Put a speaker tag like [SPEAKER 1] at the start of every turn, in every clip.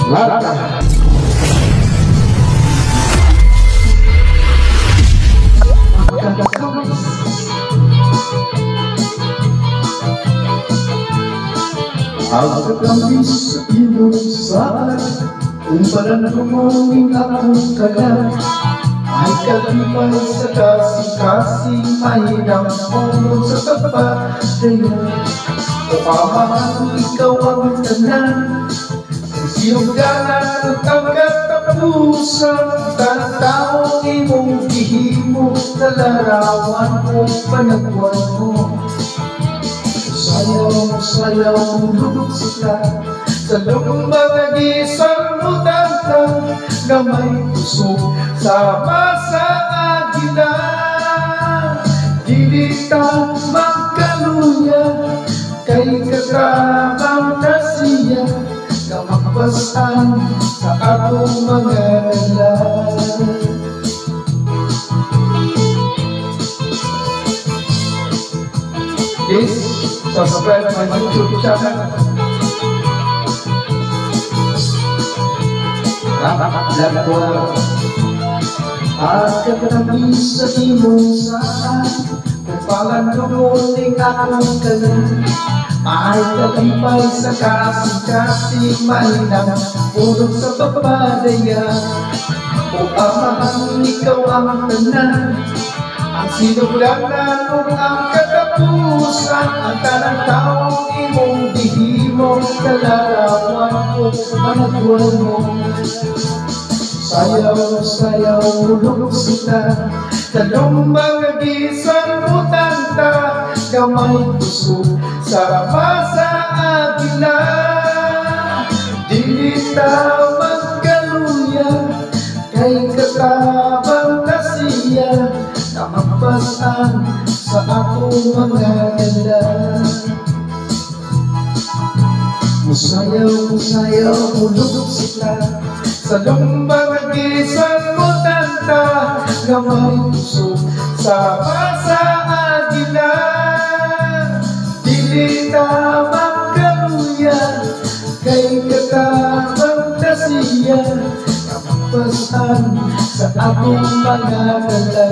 [SPEAKER 1] Lata. Ang katamis sa inusan, kumparan kumawing akong kagat, ay kalipay sa kasing-kasing mahirap mo sa kapataya. O pamahal, ikaw ang tanan, ang sinuganan at ang katapusan, taong imong gihimo sa larawan mo, panagwan mo. Sayaw, sayaw, lubog sila sa lumbang nag-isang mutantang na may puso sama sa agila. Dili ta magkaluya kay kasamang na siya na magpasan sa atong mga dalan. Please subscribe my YouTube channel. At katabi sa imong saan, kupalan lumuling akong kalan, ay katampay sa kasing-kasing mainang pulong sa papadaya. O amahang ikaw ang tanan, ang sinuganan mo ang katapusan, ang tanang taong imong dihimo sa larawan mo, managwan mo. Sayaw, sayaw, lulog sila sa lumbang nag-isang mutanta, gamay puso sama sa agila. Dili ta magkaluya kay katabang na siya na magpasan sa akong mga ganda. Musayaw, musayaw, mulog sila sa lumbang nag-isang mutanta, gamay puso sama sa agila. Dili ta magkaluya kay katabang na siya na magpasan sa akong mga ganda.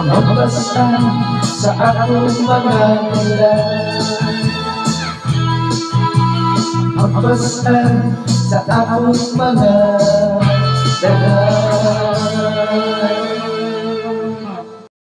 [SPEAKER 1] Mababasan sa akong mga ganda, mababasan sa akong mga ganda.